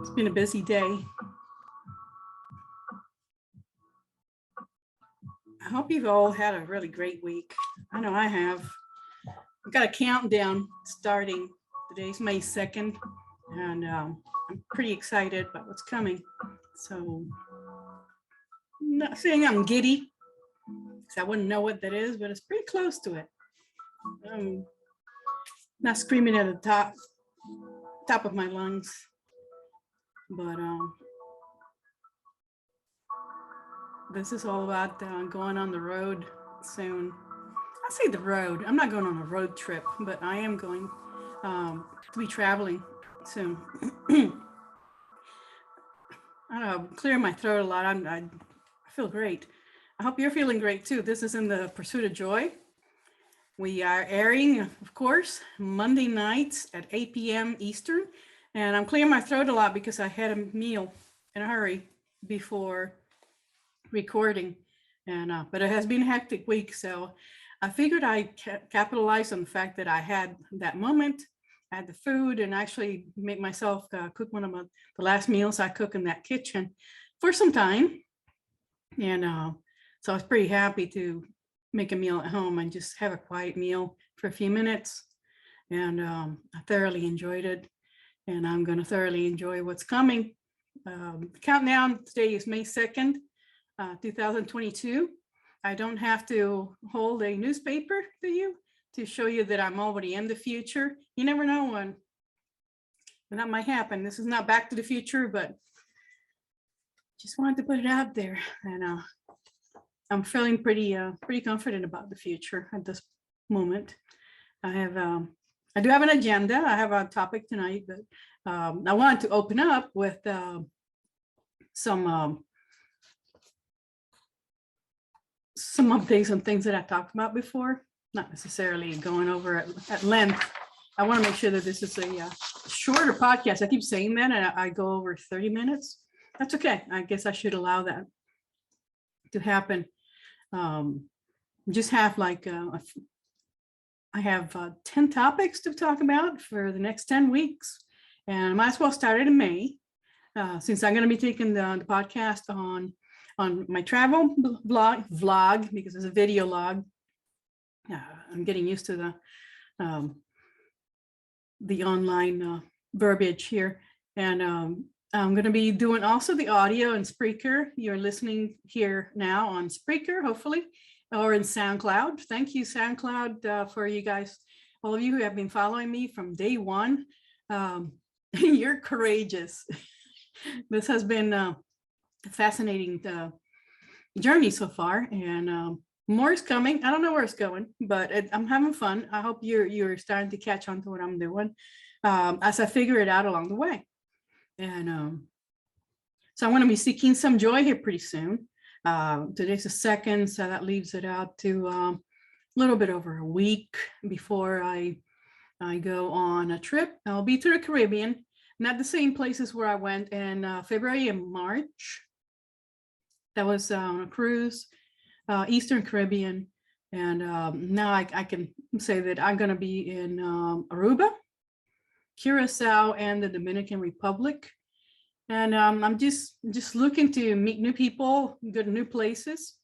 It's been a busy day. I hope you've all had a really great week. I know I have. I've got a countdown starting. Today's May 2nd, and I'm pretty excited about what's coming. So, I'm not saying I'm giddy, because I wouldn't know what that is, but it's pretty close to it. Not screaming at the top of my lungs, but this is all about going on the road soon. I say the road. I'm not going on a road trip, but I am going to be traveling soon. I don't know, clearing my throat a lot. I feel great. I hope you're feeling great too. This is In the Pursuit of Joy. We are airing, of course, Monday nights at 8 p.m. Eastern. And I'm clearing my throat a lot because I had a meal in a hurry before recording. And but it has been a hectic week, so I figured I'd capitalize on the fact that I had that moment. I had the food and actually make myself cook one of the last meals I cook in that kitchen for some time. And so I was pretty happy to make a meal at home and just have a quiet meal for a few minutes. And I thoroughly enjoyed it. And I'm going to thoroughly enjoy what's coming. Countdown today is May 2nd, 2022. I don't have to hold a newspaper to you to show you that I'm already in the future. You never know when that might happen. This is not Back to the Future, but just wanted to put it out there. And I'm feeling pretty confident about the future at this moment. I do have an agenda. I have a topic tonight, but I wanted to open up with some updates on things that I talked about before, not necessarily going over at length. I want to make sure that this is a shorter podcast. I keep saying that, and I go over 30 minutes. That's okay. I guess I should allow that to happen. Just have like I have 10 topics to talk about for the next 10 weeks, and I might as well start it in May, since I'm going to be taking the podcast on my travel vlog, because it's a video log. I'm getting used to the online verbiage here. And I'm going to be doing also the audio and Spreaker. You're listening here now on Spreaker, hopefully, or in SoundCloud. Thank you, SoundCloud, for you guys, all of you who have been following me from day one. You're courageous. This has been a fascinating journey so far, and more is coming. I don't know where it's going, but I'm having fun. I hope you're starting to catch on to what I'm doing as I figure it out along the way. And so I'm going to be seeking some joy here pretty soon. Today's the 2nd, so that leaves it out to a little bit over a week before I go on a trip. I'll be to the Caribbean, not the same places where I went in February and March. That was on a cruise, Eastern Caribbean. And now I can say that I'm going to be in Aruba, Curacao, and the Dominican Republic. And I'm just looking to meet new people, go to new places.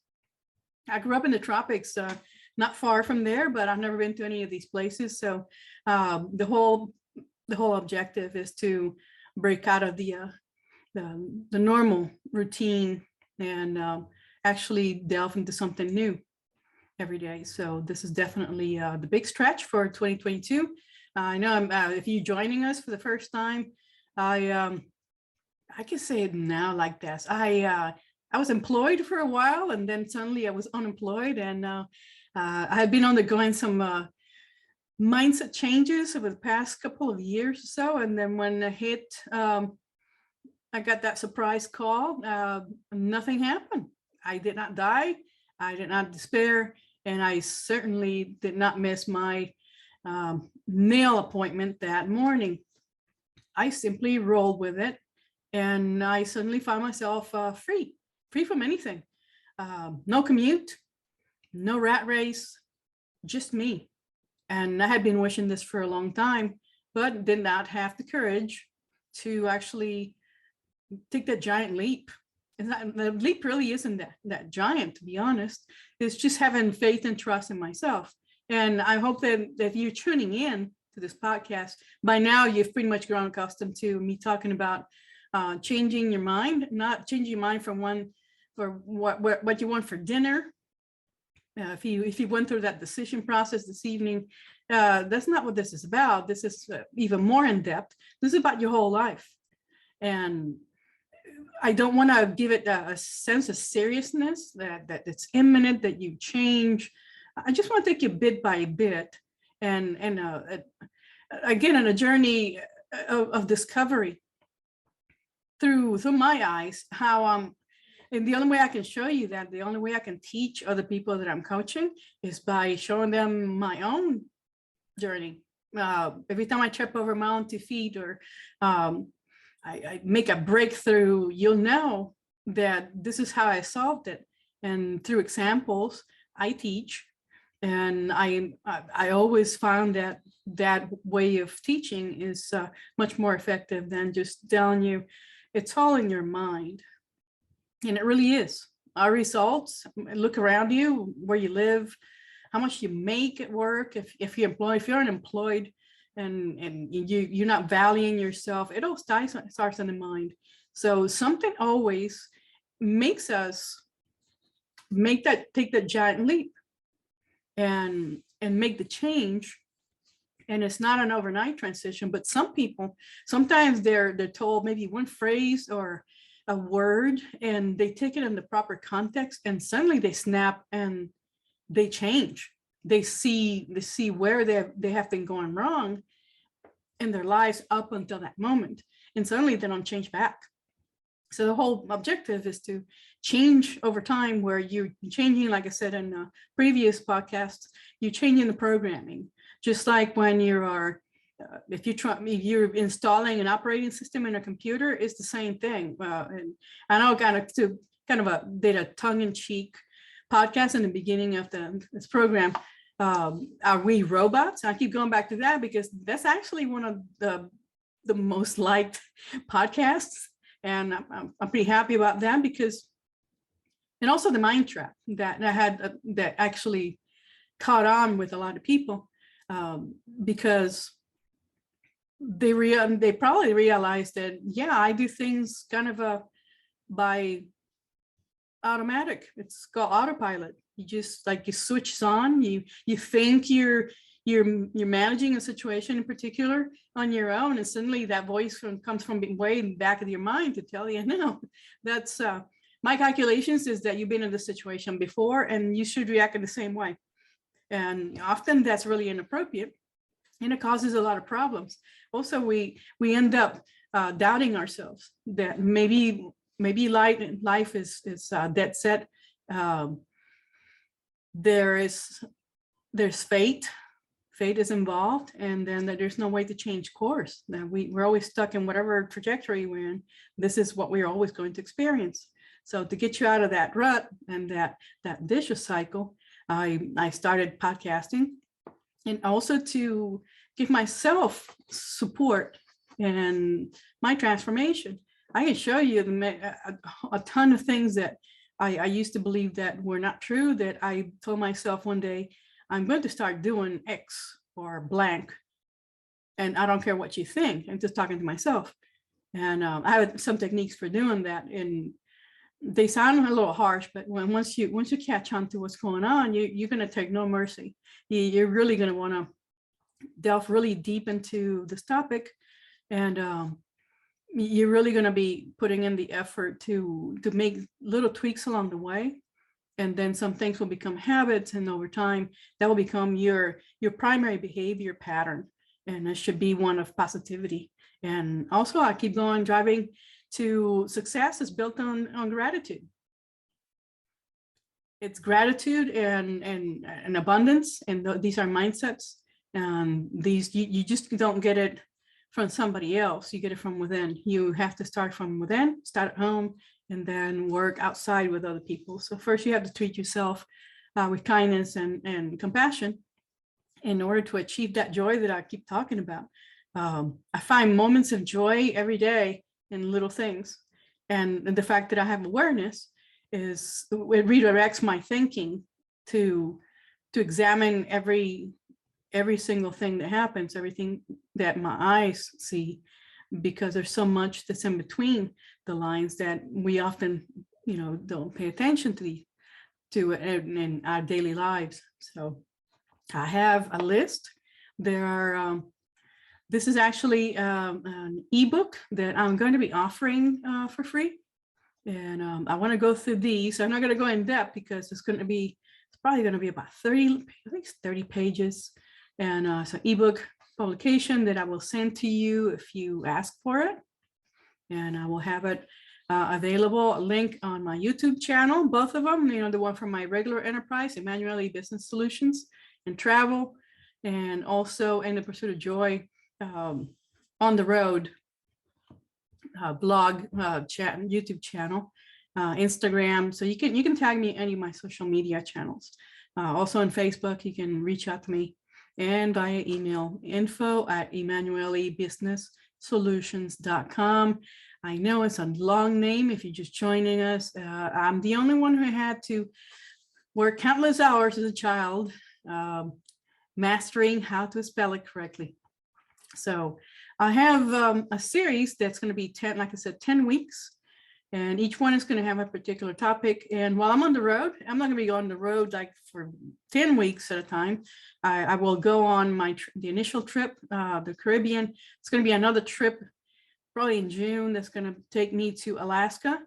I grew up in the tropics, not far from there, but I've never been to any of these places. So the whole objective is to break out of the normal routine and actually delve into something new every day. So this is definitely the big stretch for 2022. I know if you're joining us for the first time, I can say it now like this. I was employed for a while, and then suddenly I was unemployed, and I had been undergoing some mindset changes over the past couple of years or so. And then when it hit, I got that surprise call. Nothing happened. I did not die. I did not despair. And I certainly did not miss my nail appointment that morning. I simply rolled with it. And I suddenly found myself free from anything. No commute, no rat race, just me. And I had been wishing this for a long time, but did not have the courage to actually take that giant leap. And the leap really isn't that giant, to be honest. It's just having faith and trust in myself. And I hope that if you're tuning in to this podcast, by now you've pretty much grown accustomed to me talking about changing your mind, not changing your mind from one for what you want for dinner. If you went through that decision process this evening, that's not what this is about. This is even more in depth. This is about your whole life. And I don't want to give it a sense of seriousness that it's imminent, that you change. I just want to take you bit by bit and again, on a journey of discovery through my eyes, how and the only way I can show you that, the only way I can teach other people that I'm coaching is by showing them my own journey. Every time I trip over my own 2 feet, or I make a breakthrough, you'll know that this is how I solved it. And through examples, I teach. And I always found that way of teaching is much more effective than just telling you it's all in your mind. And it really is. Our results, look around you, where you live, how much you make at work, if you're unemployed and you're not valuing yourself, it all starts in the mind. So something always makes us take that giant leap and make the change. And it's not an overnight transition, but some people, sometimes they're told maybe one phrase or a word, and they take it in the proper context, and suddenly they snap and they change. They see where they have been going wrong in their lives up until that moment, and suddenly they don't change back. So the whole objective is to change over time, where you're changing, like I said in previous podcasts, you're changing the programming. Just like when you are, if you're installing an operating system in a computer, it's the same thing. And I know did a tongue-in-cheek podcast in the beginning of this program. Are we robots? I keep going back to that because that's actually one of the most liked podcasts, and I'm pretty happy about that, because, and also the mind trap that I had that actually caught on with a lot of people. Because they probably realized that, yeah, I do things kind of by automatic. It's called autopilot. You just you switch on. You think you're managing a situation in particular on your own, and suddenly that voice comes from way in the back of your mind to tell you, no, that's my calculations is that you've been in this situation before, and you should react in the same way. And often that's really inappropriate, and it causes a lot of problems. Also, we end up doubting ourselves, that maybe life is dead set. There's fate is involved, and then that there's no way to change course. That we're always stuck in whatever trajectory we're in. This is what we're always going to experience. So to get you out of that rut and that vicious cycle, I started podcasting, and also to give myself support in my transformation. I can show you a ton of things that I used to believe that were not true, that I told myself one day, I'm going to start doing X or blank, and I don't care what you think. I'm just talking to myself. And I have some techniques for doing that, and they sound a little harsh, but once you catch on to what's going on, you're going to take no mercy. You're really going to want to delve really deep into this topic, and you're really going to be putting in the effort to make little tweaks along the way, and then some things will become habits, and over time that will become your primary behavior pattern, and it should be one of positivity. And also, I keep going, driving to success is built on gratitude. It's gratitude and abundance, and these are mindsets. And these you just don't get it from somebody else. You get it from within. You have to start from within, start at home, and then work outside with other people. So first, you have to treat yourself with kindness and compassion in order to achieve that joy that I keep talking about. I find moments of joy every day in little things. And the fact that I have awareness it redirects my thinking to examine every single thing that happens, everything that my eyes see, because there's so much that's in between the lines that we often, don't pay attention to in our daily lives. So I have a list. There are, this is actually an ebook that I'm going to be offering for free. And I want to go through these. I'm not going to go in depth because it's probably going to be about 30, I think it's 30 pages. And it's an ebook publication that I will send to you if you ask for it. And I will have it available, a link on my YouTube channel, both of them, the one from my regular enterprise, Emmanuel Business Solutions and Travel, and also In the Pursuit of Joy on the Road blog, chat, YouTube channel, Instagram. So you can tag me any of my social media channels. Also on Facebook, you can reach out to me, and via email, info@emmanuellebusinesssolutions.com. I know it's a long name if you're just joining us. I'm the only one who had to work countless hours as a child, mastering how to spell it correctly. So I have a series that's going to be 10, like I said, 10 weeks. And each one is going to have a particular topic. And while I'm on the road, I'm not going to be on the road like for 10 weeks at a time. I will go on the initial trip, the Caribbean. It's going to be another trip probably in June that's going to take me to Alaska.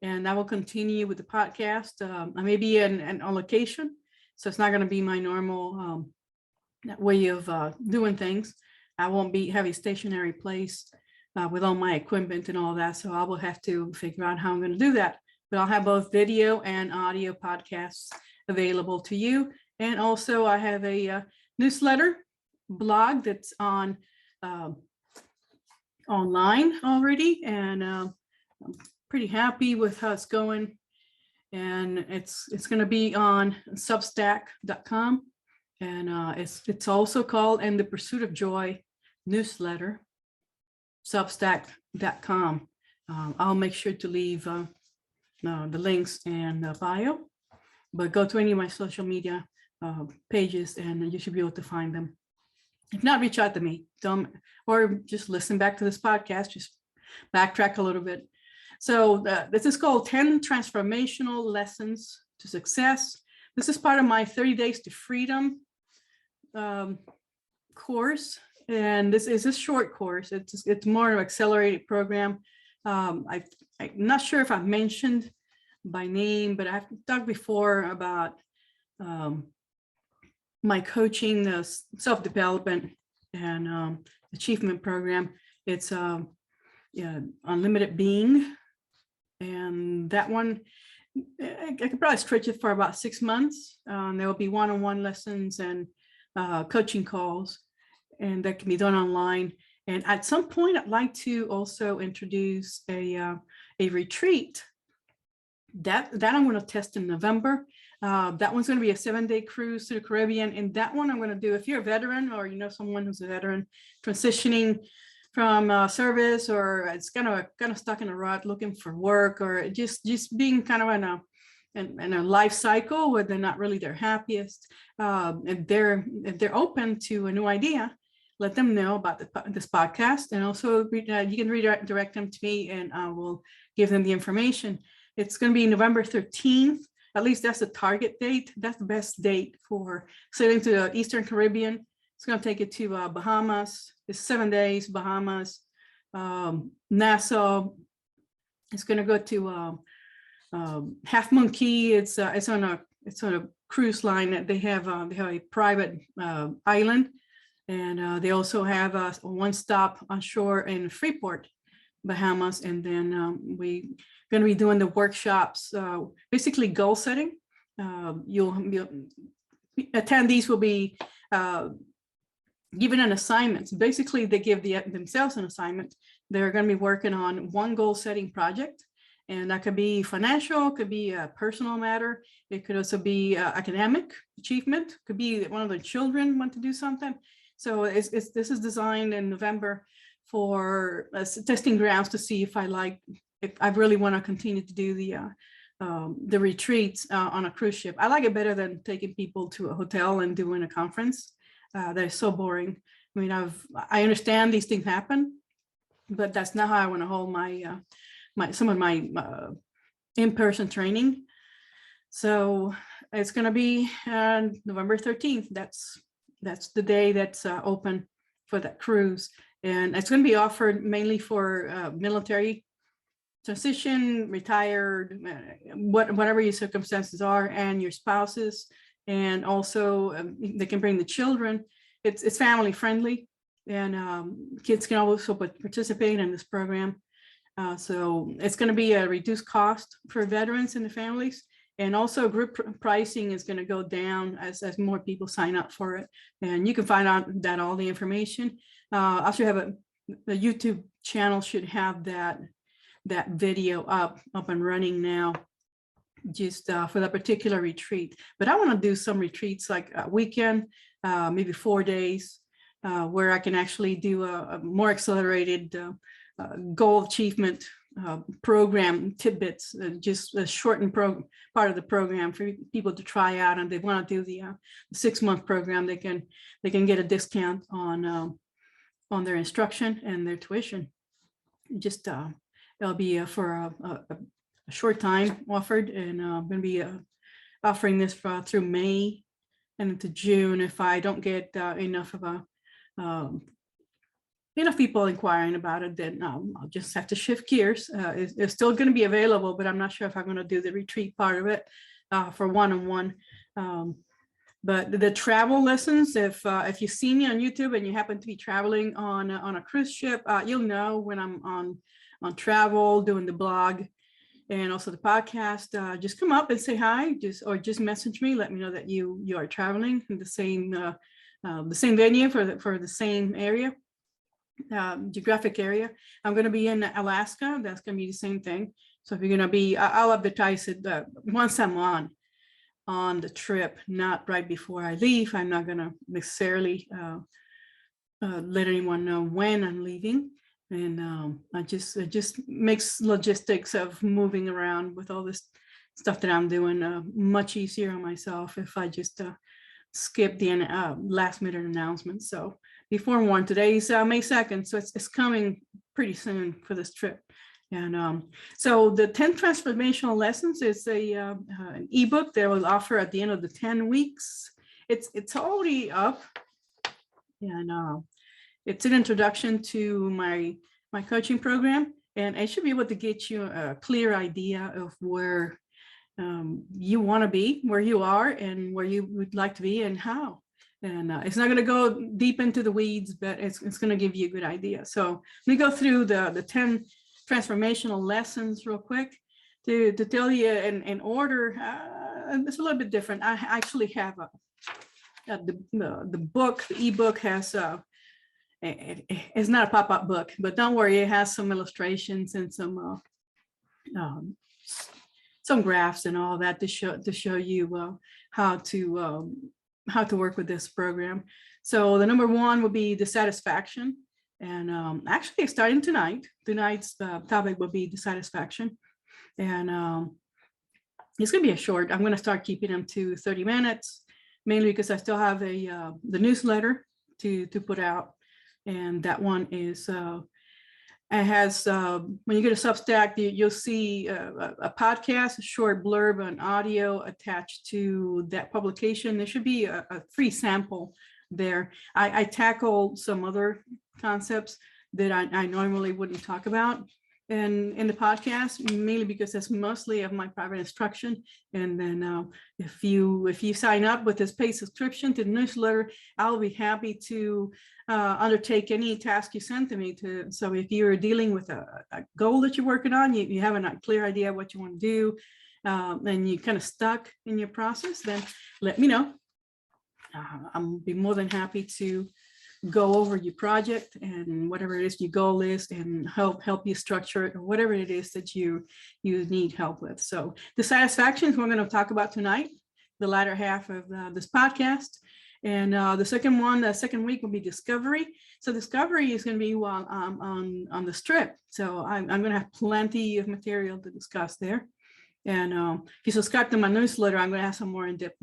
And I will continue with the podcast. I may be on location, so it's not going to be my normal way of doing things. I won't have a stationary place with all my equipment and all that. So I will have to figure out how I'm going to do that. But I'll have both video and audio podcasts available to you. And also I have a newsletter blog that's on online already. And I'm pretty happy with how it's going. And it's going to be on substack.com. And it's also called In the Pursuit of Joy newsletter, substack.com. I'll make sure to leave the links and the bio, but go to any of my social media pages and you should be able to find them. If not, reach out to me, or just listen back to this podcast, just backtrack a little bit. So this is called 10 Transformational Lessons to Success. This is part of my 30 Days to Freedom course. And this is a short course. It's more of an accelerated program. I'm not sure if I've mentioned by name, but I've talked before about my coaching, the self-development and achievement program. It's Unlimited Being. And that one, I could probably stretch it for about 6 months. There will be one-on-one lessons and coaching calls, and that can be done online. And at some point, I'd like to also introduce a retreat that I'm going to test in November. That one's going to be a 7-day cruise to the Caribbean. And that one I'm going to do, if you're a veteran or you know someone who's a veteran transitioning from service, or it's kind of stuck in a rut looking for work, or just being kind of in a life cycle where they're not really their happiest, and if they're open to a new idea, let them know about this podcast. And also you can redirect them to me and I will give them the information. It's going to be November 13th. At least that's the target date. That's the best date for sailing to the Eastern Caribbean. It's going to take you to Bahamas. It's 7 days, Bahamas, Nassau. It's going to go to Half Moon Cay. It's on a cruise line that they have a private island, and they also have a one-stop on shore in Freeport, Bahamas. And then we're going to be doing the workshops, basically goal setting. Attendees will be given an assignment. So basically, they give themselves an assignment. They're going to be working on one goal setting project. And that could be financial, could be a personal matter. It could also be academic achievement. Could be that one of the children want to do something. So this is designed in November for testing grounds to see if I really want to continue to do the retreats on a cruise ship. I like it better than taking people to a hotel and doing a conference. That is so boring. I mean, I understand these things happen, but that's not how I want to hold some of my in-person training. So it's going to be November 13th. That's the day that's open for that cruise. And it's going to be offered mainly for military transition, retired, whatever your circumstances are, and your spouses. And also they can bring the children. It's family friendly, and kids can also participate in this program. So it's going to be a reduced cost for veterans and the families. And also group pricing is going to go down as more people sign up for it. And you can find out that all the information. I should have the YouTube channel should have that video up and running now, just for that particular retreat. But I want to do some retreats like a weekend, maybe 4 days, where I can actually do a more accelerated goal achievement program tidbits, just a shortened part of the program for people to try out. And they want to do the 6-month program, they can get a discount on their instruction and their tuition. Just it'll be for a short time offered, and I'm going to be offering this through May and into June. If I don't get enough people inquiring about it, then I'll just have to shift gears. It's still going to be available, but I'm not sure if I'm going to do the retreat part of it for one-on-one. But the travel lessons, if you see me on YouTube and you happen to be traveling on a cruise ship, you'll know when I'm on travel, doing the blog and also the podcast. Just come up and say hi, or just message me. Let me know that you are traveling in the same venue for the same area. Geographic area. I'm going to be in Alaska. That's going to be the same thing. So if you're going to be, I'll advertise it once I'm on the trip, not right before I leave. I'm not going to necessarily let anyone know when I'm leaving. And it just makes logistics of moving around with all this stuff that I'm doing much easier on myself if I just skip the last minute announcement. So be forewarned, today's May 2nd, so it's coming pretty soon for this trip. And so the 10 transformational lessons is an ebook that will offer at the end of the 10 weeks. It's already up, and it's an introduction to my coaching program, and it should be able to get you a clear idea of where you want to be, where you are, and where you would like to be, and how. And it's not going to go deep into the weeds, but it's going to give you a good idea. So let me go through the 10 transformational lessons real quick to tell you in order. It's a little bit different. I actually have the book, the ebook has it's not a pop-up book, but don't worry, it has some illustrations and some graphs and all that to show you how to work with this program. So the number 1 will be dissatisfaction. And actually starting tonight, tonight's topic will be dissatisfaction. And it's going to be a short, I'm going to start keeping them to 30 minutes, mainly because I still have the newsletter to put out. And that one is, it has, when you go to Substack, you'll see a podcast, a short blurb, an audio attached to that publication. There should be a free sample there. I tackle some other concepts that I normally wouldn't talk about in the podcast, mainly because that's mostly of my private instruction. And then if you sign up with this paid subscription to the newsletter, I'll be happy to undertake any task you send to me. So if you're dealing with a goal that you're working on, you have a clear idea what you want to do, and you're kind of stuck in your process, then let me know. I'll be more than happy to go over your project and whatever it is your goal is, and help you structure it, or whatever it is that you need help with. So dissatisfaction is what we're going to talk about tonight, the latter half of this podcast. And the second week will be discovery. So discovery is going to be while I'm on the strip. So I'm going to have plenty of material to discuss there. And if you subscribe to my newsletter, I'm going to have some more in-depth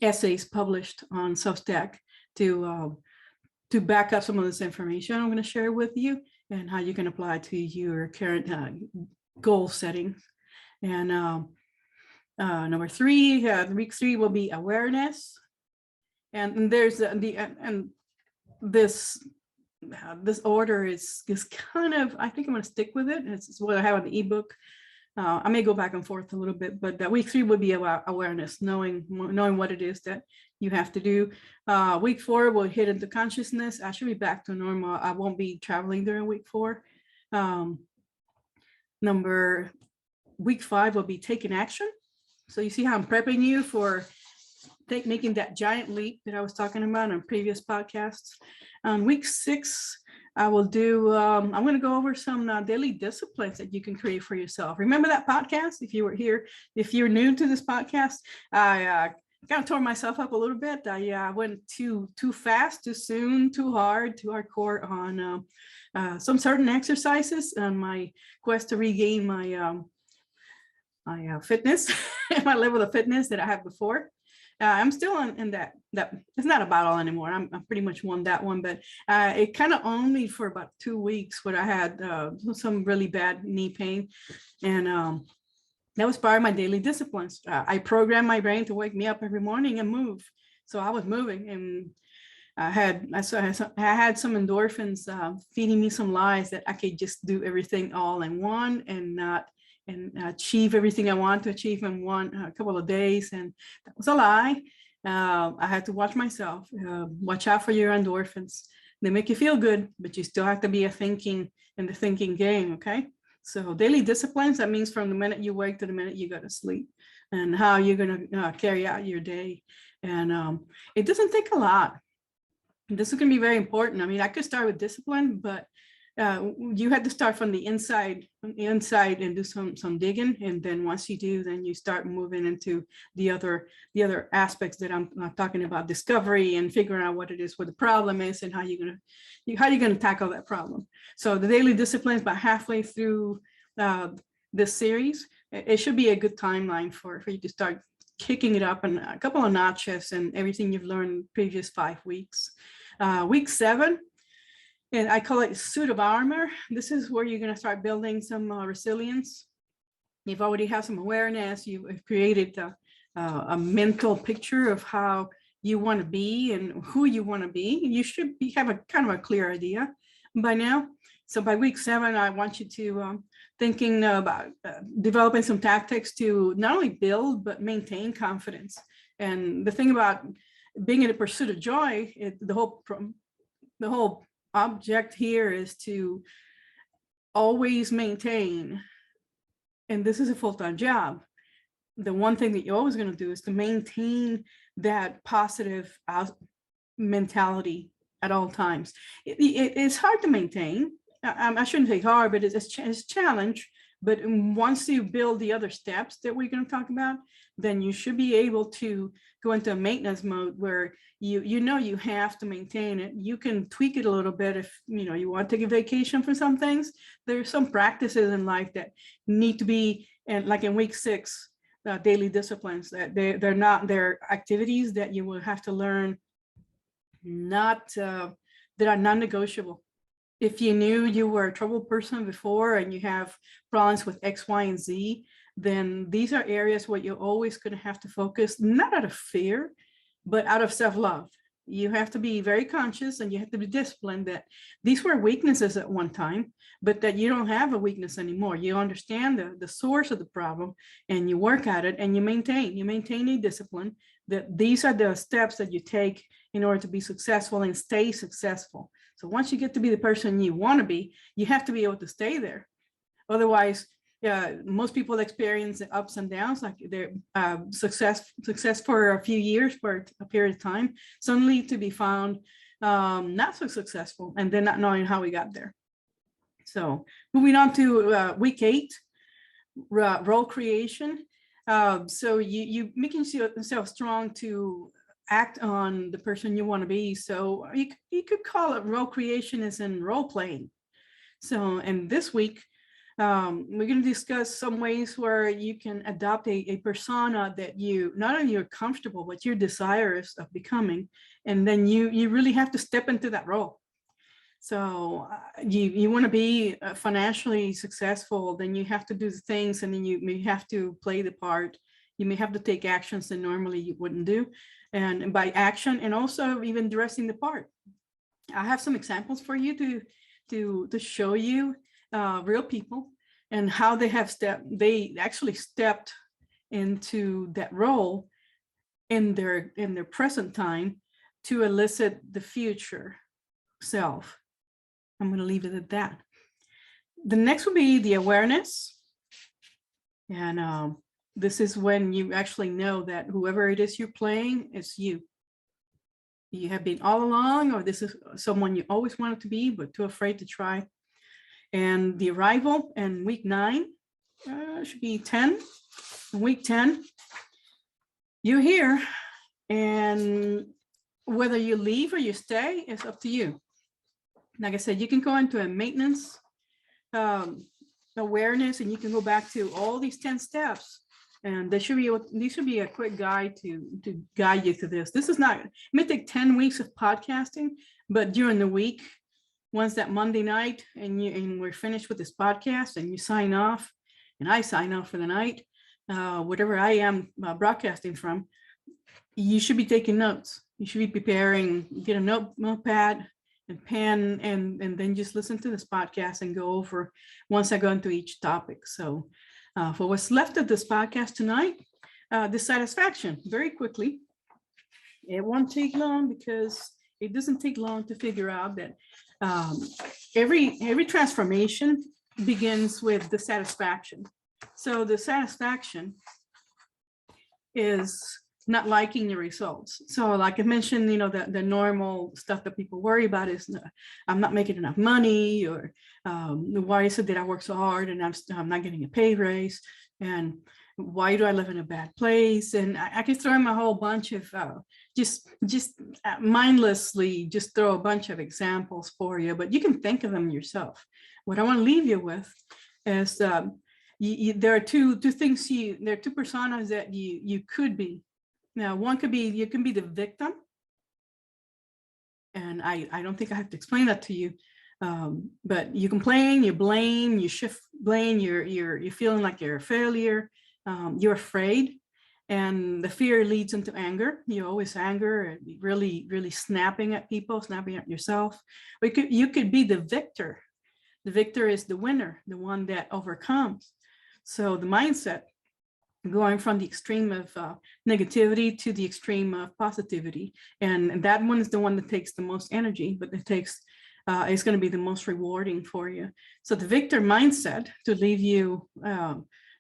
essays published on Substack to back up some of this information I'm going to share with you and how you can apply to your current goal setting. And number 3, week 3 will be awareness. And there's this order is kind of, I think I'm going to stick with it. It's what I have on the ebook. I may go back and forth a little bit, but that week 3 would be about awareness, knowing what it is that you have to do. Week 4 will hit into consciousness. I should be back to normal. I won't be traveling during week 4. Week 5 will be taking action. So you see how I'm prepping you for making that giant leap that I was talking about on previous podcasts. On week 6, I will do, I'm going to go over some daily disciplines that you can create for yourself. Remember that podcast? If you were here, if you're new to this podcast, I kind of tore myself up a little bit. I went too fast, too soon, too hard, too hardcore on some certain exercises on my quest to regain my fitness, my level of fitness that I had before. I'm still in that it's not a battle anymore. I'm pretty much won that one, but it kind of owned me for about 2 weeks when I had some really bad knee pain. And that was part of my daily disciplines. I programmed my brain to wake me up every morning and move. So I was moving, and I had some endorphins feeding me some lies that I could just do everything all in one and achieve everything I want to achieve in a couple of days. And that was a lie. I had to watch myself. Watch out for your endorphins. They make you feel good, but you still have to be in the thinking game, okay? So daily disciplines, that means from the minute you wake to the minute you go to sleep, and how you're gonna carry out your day. And it doesn't take a lot. This is gonna be very important. I mean, I could start with discipline, but you had to start from the inside and do some digging, and then once you do, then you start moving into the other aspects that I'm talking about, discovery and figuring out what it is, what the problem is, and how you're gonna tackle that problem. So the daily disciplines, about halfway through this series, it should be a good timeline for you to start kicking it up in a couple of notches and everything you've learned previous 5 weeks. Week 7. And I call it suit of armor. This is where you're going to start building some resilience. You've already have some awareness. You've created a mental picture of how you want to be and who you want to be. You should have a kind of a clear idea by now. So by week 7, I want you to thinking about developing some tactics to not only build but maintain confidence. And the thing about being in the pursuit of joy, the whole object here is to always maintain, and this is a full-time job, the one thing that you're always going to do is to maintain that positive mentality at all times. It's hard to maintain. I shouldn't say hard, but it's a challenge. But once you build the other steps that we're going to talk about, then you should be able to go into a maintenance mode where you know you have to maintain it. You can tweak it a little bit if you want to take a vacation for some things. There's some practices in life that need to be, and like in week 6, daily disciplines, that they're activities that you will have to learn, that are non-negotiable. If you knew you were a troubled person before and you have problems with X, Y, and Z, then these are areas where you're always going to have to focus, not out of fear, but out of self-love. You have to be very conscious and you have to be disciplined that these were weaknesses at one time, but that you don't have a weakness anymore. You understand the source of the problem and you work at it and you maintain a discipline, that these are the steps that you take in order to be successful and stay successful. So once you get to be the person you want to be, you have to be able to stay there. Otherwise, most people experience the ups and downs, like their success for a few years, for a period of time, suddenly to be found not so successful, and then not knowing how we got there. So moving on to week 8, role creation. So you making yourself strong to act on the person you want to be. So you could call it role creation as in role playing. So, and this week, we're going to discuss some ways where you can adopt a persona that you not only you're comfortable, but you're desirous of becoming. And then you really have to step into that role. So you want to be financially successful, then you have to do the things, and then you may have to play the part. You may have to take actions that normally you wouldn't do. And by action, and also even dressing the part. I have some examples for you to show you real people and how they actually stepped into that role in their present time to elicit the future self. I'm going to leave it at that. The next will be the awareness. And this is when you actually know that whoever it is you're playing is you. You have been all along, or this is someone you always wanted to be, but too afraid to try. And the arrival in week 9 should be 10. Week 10, you're here. And whether you leave or you stay, it's up to you. Like I said, you can go into a maintenance awareness, and you can go back to all these 10 steps. And these should be a quick guide to guide you through this. This is not, it may take 10 weeks of podcasting, but during the week, once that Monday night and we're finished with this podcast and you sign off, and I sign off for the night, whatever I am broadcasting from, you should be taking notes. You should be preparing, get a notepad and pen, and then just listen to this podcast and go over once I go into each topic. So for what's left of this podcast tonight, dissatisfaction, very quickly. It won't take long, because it doesn't take long to figure out that every transformation begins with dissatisfaction. So dissatisfaction is not liking the results. So like I mentioned, the normal stuff that people worry about is I'm not making enough money, or why is it that I work so hard and I'm not getting a pay raise, and why do I live in a bad place? And I could throw in a whole bunch of just mindlessly just throw a bunch of examples for you, but you can think of them yourself. What I want to leave you with is there are two things there are two personas that you could be. Now, one could be, you can be the victim. And I don't think I have to explain that to you. But you complain, you blame, you shift blame, you're feeling like you're a failure, you're afraid, and the fear leads into anger. You're always angry, really, really snapping at people, snapping at yourself. Or you could be the victor. The victor is the winner, the one that overcomes. So the mindset, going from the extreme of negativity to the extreme of positivity. And that one is the one that takes the most energy, but it takes, it's going to be the most rewarding for you. So the victor mindset, to leave you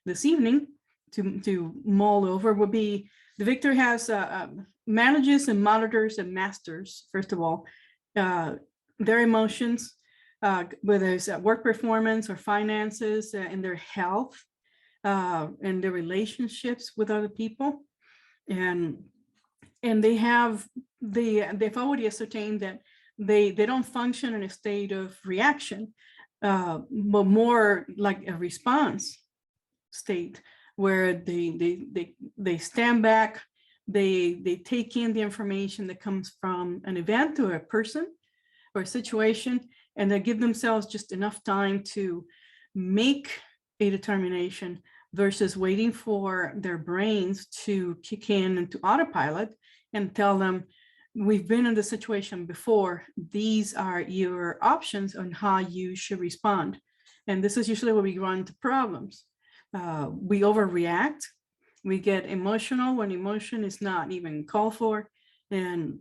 this evening to mull over, would be the victor has manages and monitors and masters, first of all, their emotions, whether it's work performance or finances, and their health, and their relationships with other people. And they've already ascertained that they don't function in a state of reaction, but more like a response state, where they stand back, they take in the information that comes from an event or a person or a situation, and they give themselves just enough time to make a determination versus waiting for their brains to kick in into autopilot and tell them, we've been in this situation before. These are your options on how you should respond. And this is usually where we run into problems. We overreact. We get emotional when emotion is not even called for. And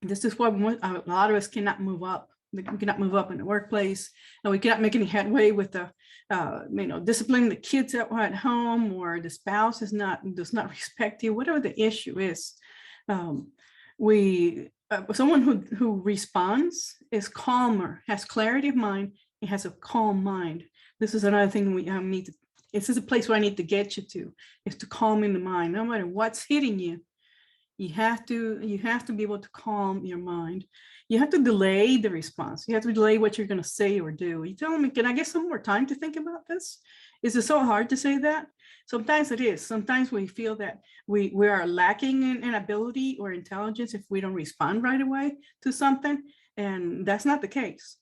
this is why a lot of us cannot move up. We cannot move up in the workplace, and we cannot make any headway with the, disciplining the kids at home, or the spouse does not respect you, whatever the issue is. Someone who responds is calmer, has clarity of mind, and has a calm mind. This is another thing we need to. This is a place where I need to get you to, is to calm in the mind, no matter what's hitting you. You have to be able to calm your mind. You have to delay the response. You have to delay what you're going to say or do. You tell me, can I get some more time to think about this? Is it so hard to say that? Sometimes it is. Sometimes we feel that we are lacking in ability or intelligence if we don't respond right away to something. And that's not the case.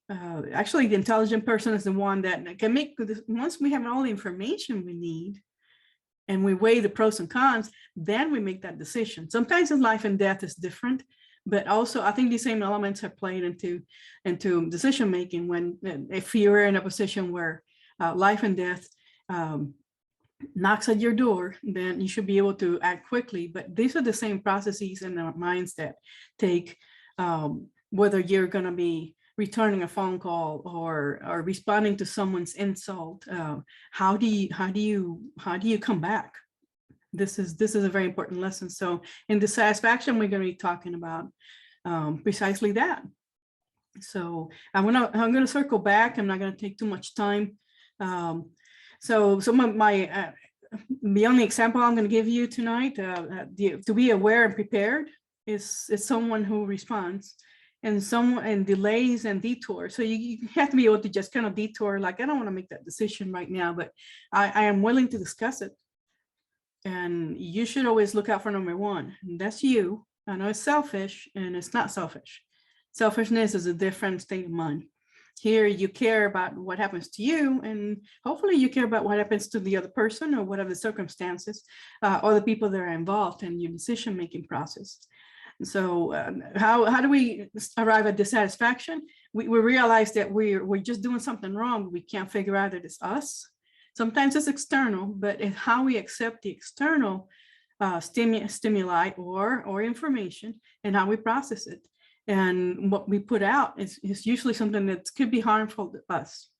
Actually, the intelligent person is the one that can make, once we have all the information we need, and we weigh the pros and cons, then we make that decision. Sometimes in life and death is different, but also I think the same elements are played into decision making. When if you're in a position where life and death knocks at your door, then you should be able to act quickly. But these are the same processes in our minds that take whether you're going to be returning a phone call or responding to someone's insult. How do you come back? This is a very important lesson. So in Dissatisfaction, we're going to be talking about precisely that. So I'm gonna circle back. I'm not going to take too much time. So my the only example I'm going to give you tonight, to be aware and prepared, is someone who responds. And delays and detours. So you have to be able to just kind of detour, like, I don't want to make that decision right now, but I am willing to discuss it. And you should always look out for number one, and that's you. I know it's selfish, and it's not selfish. Selfishness is a different state of mind. Here you care about what happens to you, and hopefully you care about what happens to the other person or whatever the circumstances or the people that are involved in your decision-making process. So how do we arrive at dissatisfaction? We realize that we're just doing something wrong. We can't figure out that it's us. Sometimes it's external, but it's how we accept the external stimuli or information and how we process it. And what we put out is usually something that could be harmful to us.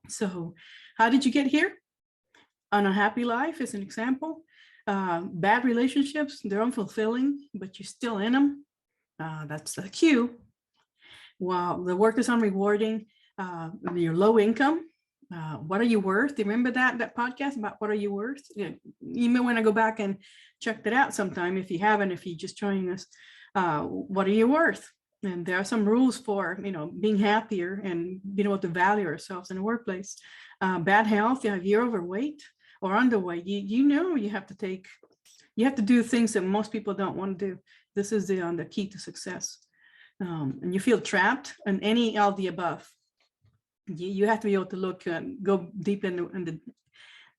So how did you get here? An unhappy life is an example. Bad relationships, they're unfulfilling, but you're still in them. That's a cue. While the work is unrewarding, you're low income. What are you worth? Remember that podcast about what are you worth? You may want to go back and check that out sometime if you haven't, if you're just joining us. What are you worth? And there are some rules for, being happier and being able to value ourselves in the workplace. Bad health, if you're overweight or underweight, you have to do things that most people don't want to do. This is the key to success. And you feel trapped in any of the above. You have to be able to look and go deep in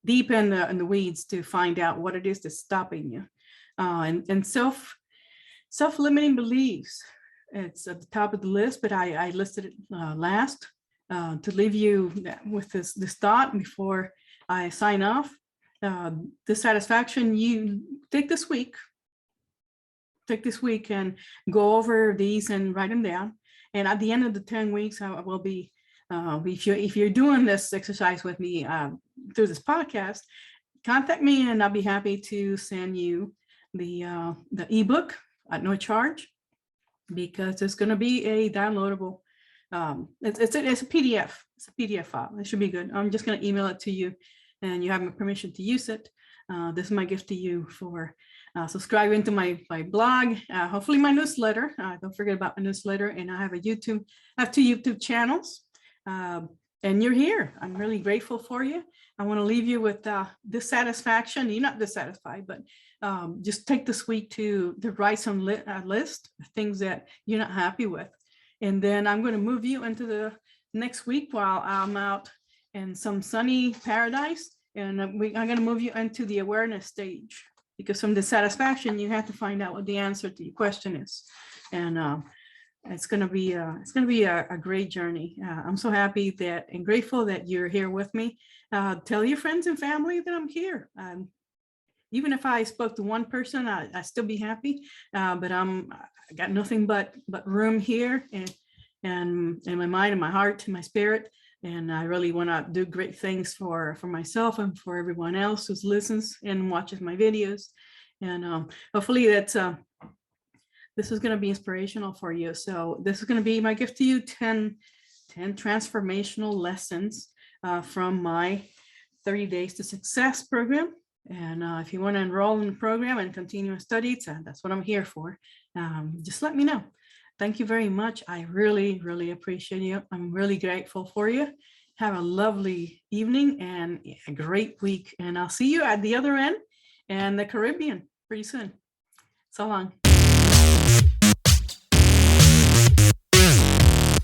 the weeds to find out what it is that's stopping you. And self-limiting beliefs. It's at the top of the list, but I listed it last to leave you with this thought before I sign off. Dissatisfaction, you take this week and go over these and write them down. And at the end of the 10 weeks, I will be, if you're doing this exercise with me through this podcast, contact me and I'll be happy to send you the ebook at no charge, because it's going to be a downloadable. It's a PDF. It's a PDF file. It should be good. I'm just going to email it to you, and you have my permission to use it. This is my gift to you for subscribing to my blog, hopefully my newsletter. Don't forget about my newsletter. And I have I have 2 YouTube channels. And you're here. I'm really grateful for you. I want to leave you with dissatisfaction. You're not dissatisfied, but just take this week to write some list of things that you're not happy with. And then I'm going to move you into the next week while I'm out in some sunny paradise. And I'm going to move you into the awareness stage, because from dissatisfaction, you have to find out what the answer to your question is. And it's going to be a great journey. I'm so happy and grateful that you're here with me. Tell your friends and family that I'm here. Even if I spoke to one person, I still be happy. But I got nothing but room here and in my mind and my heart and my spirit. And I really want to do great things for myself and for everyone else who listens and watches my videos. And hopefully this is going to be inspirational for you. So this is going to be my gift to you, 10 transformational lessons from my 30 Days to Success program. And if you want to enroll in the program and continue studies, that's what I'm here for. Just let me know. Thank you very much. I really, really appreciate you. I'm really grateful for you. Have a lovely evening and a great week. And I'll see you at the other end and the Caribbean pretty soon. So long.